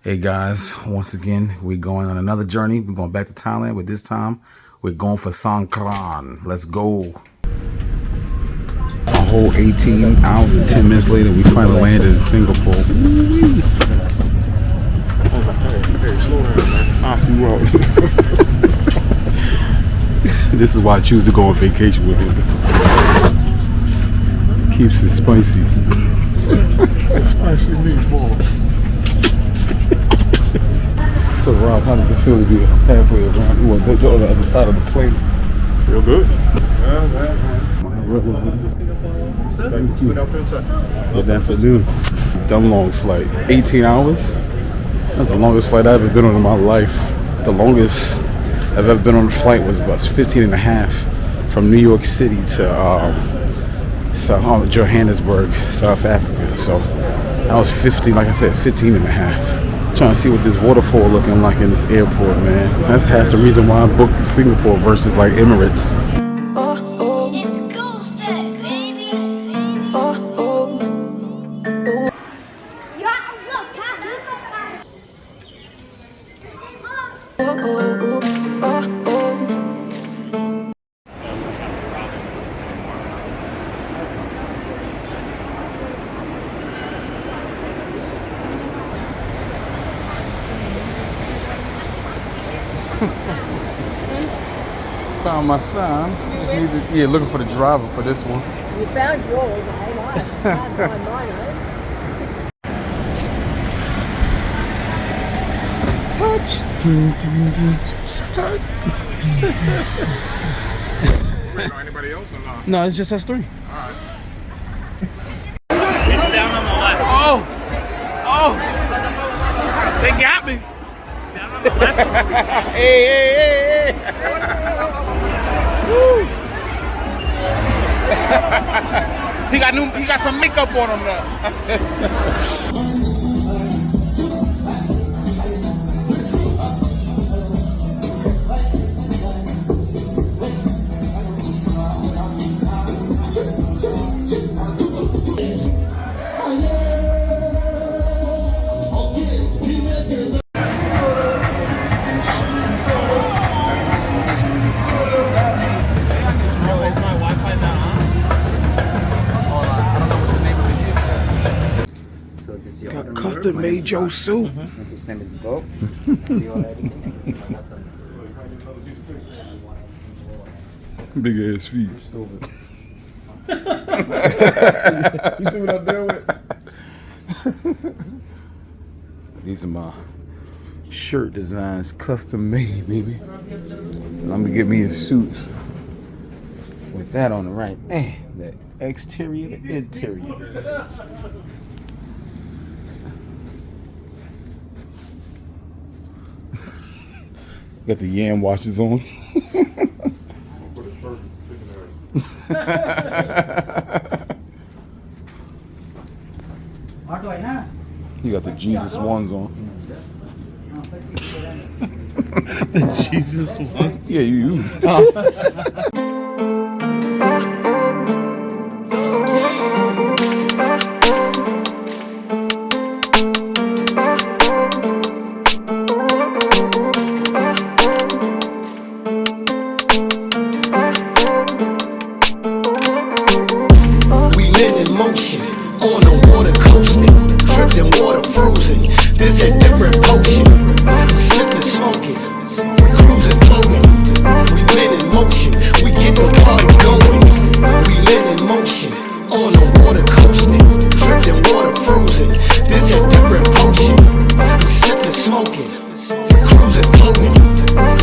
Hey guys, once again, we're going on another journey. We're going back to Thailand, but this time we're going for Songkran. Let's go. A whole 18 hours and 10 minutes later, we finally landed in Singapore. Hey, slow down, man. This is why I choose to go on vacation with him. Keeps it spicy. Spicy meatballs. So Rob, how does it feel to be halfway around? Well, on the other side of the plane. Feel good. Thank you. Good afternoon. Dumb long flight. 18 hours? That's the longest flight I've ever been on in my life. The longest I've ever been on a flight was about 15 and a half from New York City to Johannesburg, South Africa. So that was 15, like I said, 15 and a half. Trying to see what this waterfall looking like in this airport, man. That's half the reason why I booked Singapore versus like Emirates. It's go set, baby. Found my sign. Just needed, looking for the driver for this one. You found yours, I found mine, Touch. Touch. Wait, no anybody else or not? No, it's just us three. Alright. Down on the left. Oh! They got me! Down on the left. Hey! Woo! He got some makeup on him now. Got custom made Joe soup. His name is Bob. Big ass feet. You see what I'm doing with? These are my shirt designs, custom made, baby. I'm gonna get me a suit with that on the right. The exterior to interior. Got the yam washes on. You got the Jesus ones on. The Jesus one? Yeah, you. On the water coasting, dripped in water frozen. This a different potion. We sippin' smoking, we cruising floating. We lit in motion, we get the party going. We lit in motion, on the water coasting, dripped in water frozen. This a different potion. We sippin' smoking, we cruising floating.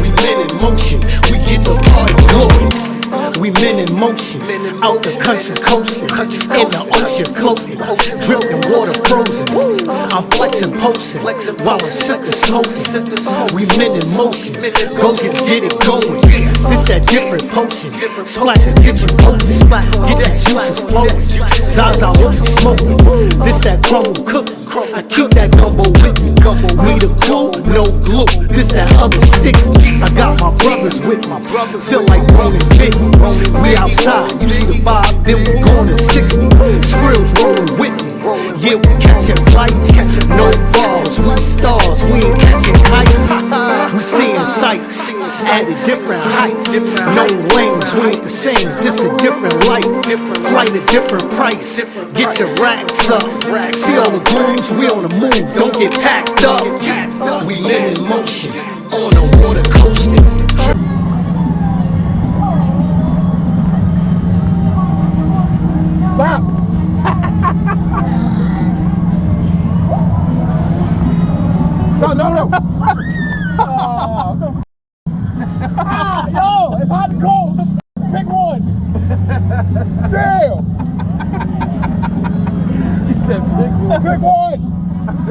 We lit in motion, we get the party going. We men in motion, out the country coasting, in the ocean floating, dripping water frozen. I'm flexing, posting, while I'm sipping, smoking. We men in motion, go get it going. This that different potion, splash and get you open, get the juices flowing. Zaza will be smoking, this that crumble cooking. I keep that gumbo with me, we the glue, no glue. This that other stick. I got my brothers with me, feel like Ronan's big. We outside, you see the vibe, then we going to 60. Skrills rolling with me. Yeah, we catching flights. No balls, we stars, we ain't catching kites. We seeing sights at a different heights. No lanes, we ain't the same. This a different life, flight a different price. Get your racks up. See all the goons, we on the move. Don't get packed up. We live in motion on a water coaster. No. Yo, it's hot and cold. Pick one. Damn. He said pick one. Pick one.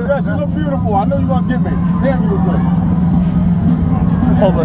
Yes, you look beautiful. I know you're gonna get me. Damn, you look good. Over.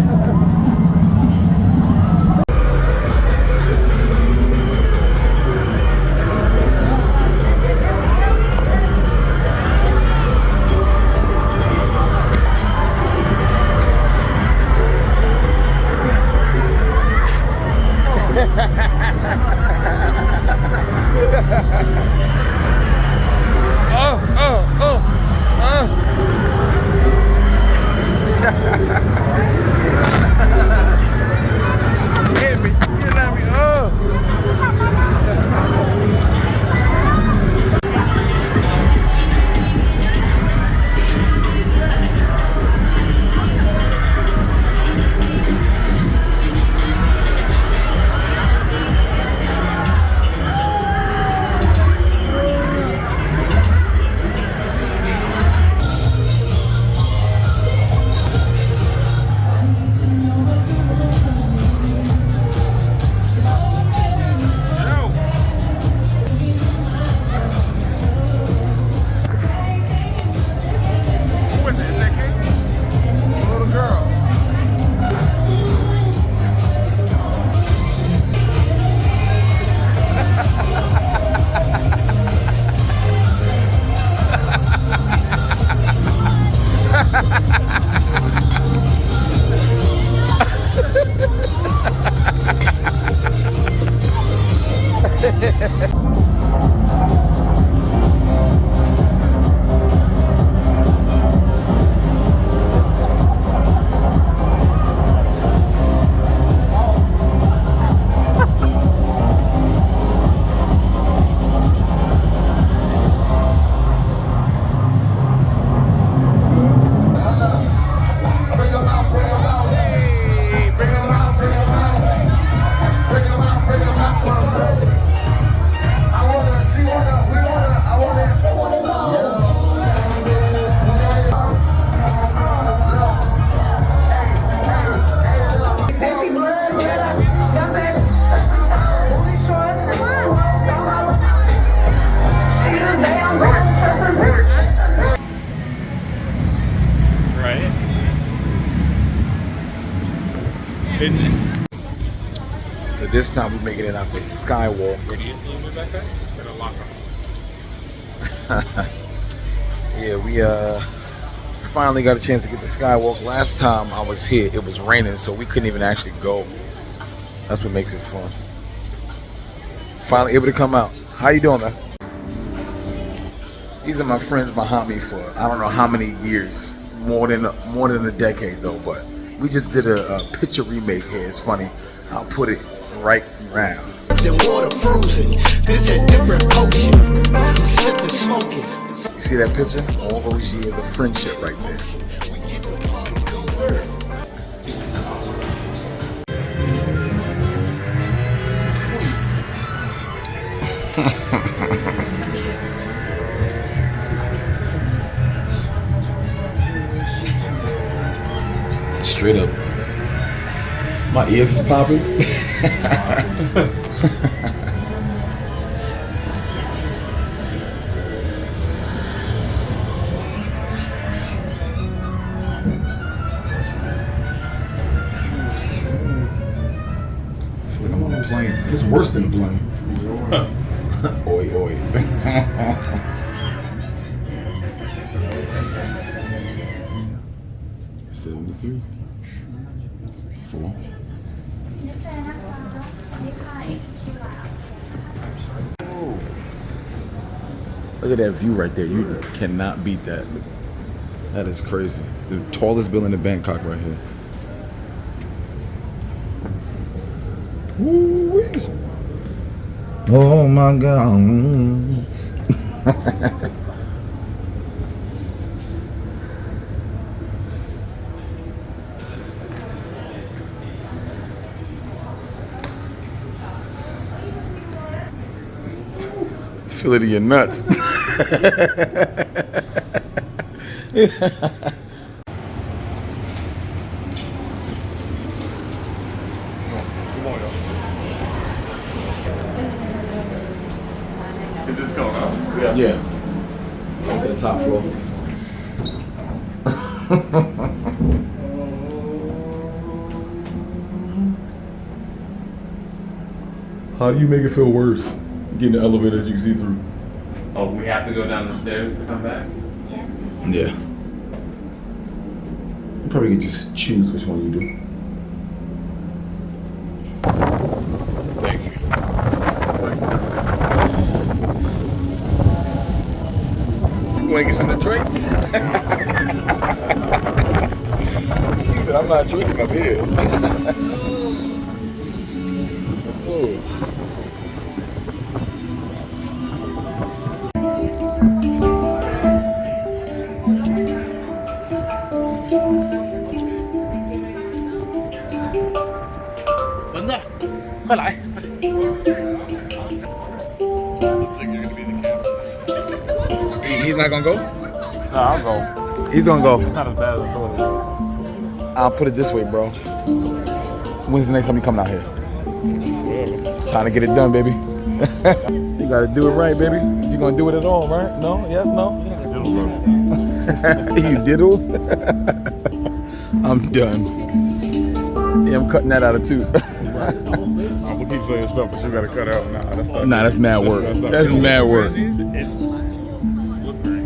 So this time we're making it out the skywalk. Yeah, we finally got a chance to get the skywalk. Last time I was here, it was raining, so we couldn't even actually go. That's what makes it fun. Finally able to come out. How you doing, man? These are my friends behind me for I don't know how many years, more than a decade though. But we just did a picture remake here. It's funny. I'll put it right round. The water frozen. This a different potion. We sipping smoking. You see that picture? All those years of friendship right there. Straight up. My ears is popping. I'm on a plane. It's worse than a plane. Oi, oi. 73. 4. Look at that view right there. You cannot beat that. That is crazy. The tallest building in Bangkok right here. Woo-wee. Oh my God. Feel it in your nuts. Is this going up? Yeah. To the top floor. How do you make it feel worse? Getting the elevator that you can see through. Oh, we have to go down the stairs to come back? Yeah. You probably could just choose which one you do. Thank you. You want to get something to drink? He said, I'm not drinking up here. Oh. He's not gonna go? No, I'll go. He's gonna go. It's not as bad as I thought it was. I'll put it this way, bro. When's the next time you come out here? It's time to get it done, baby. You gotta do it right, baby. If you're gonna do it at all, right? No? Yes? No? You diddle? I'm done. Yeah, I'm cutting that out of two. I'm gonna keep saying stuff, but you gotta cut out. Nah, that's mad work. That's mad work. It's slippery.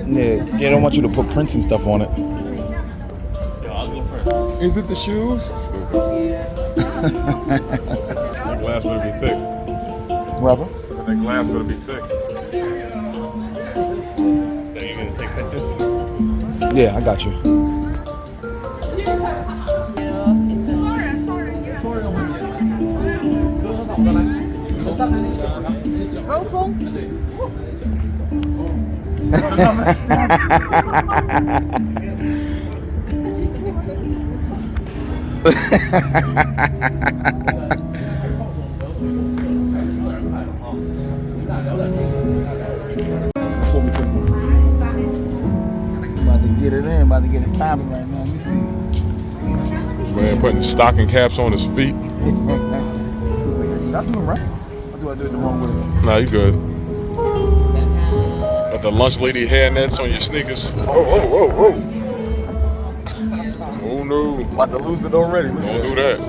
Yeah, they don't want you to put prints and stuff on it. Yo, I'll go first. Is it the shoes? That glass better be thick. Rubber? So that glass better be thick. Are you gonna take pictures? Yeah, I got you. About to get it in, about to get it popping right now. Let me see. Man, putting stocking caps on his feet. Y'all doing right? Or do I do it the wrong way? Nah, you good. Got the lunch lady hair nets on your sneakers. Oh no. About to lose it already. Don't do that.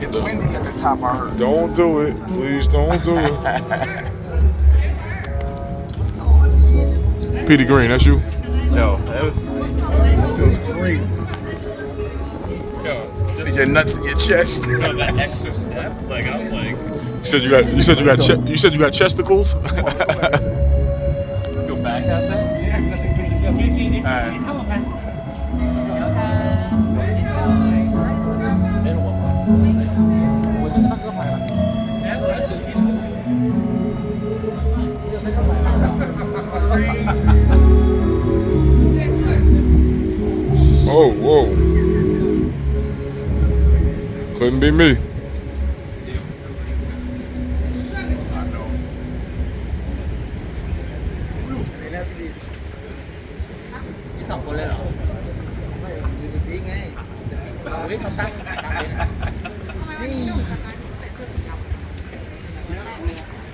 It's windy at the top, I heard. Don't do it. Please don't do it. Petey Green, that's you? Yo, that was. That feels crazy. Feel your nuts in your chest. That extra step, like I was like. You said you got chesticles? Go back out there? Oh, whoa. Couldn't be me.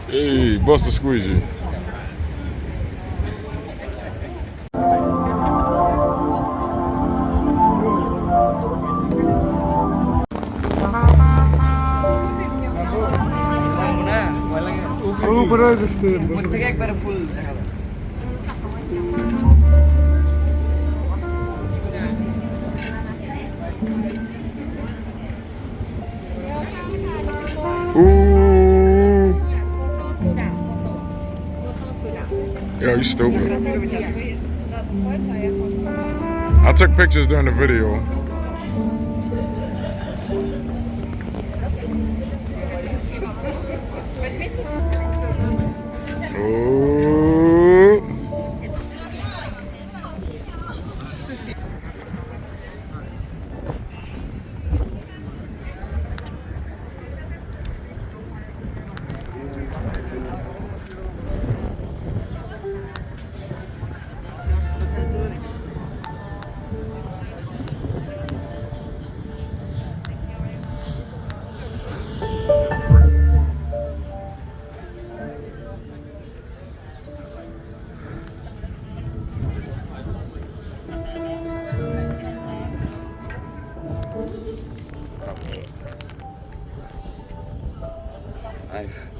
Hey, Buster Squeegee. Ooh. Yo, you stupid. I took pictures during the video. Oh. Nice.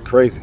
Crazy.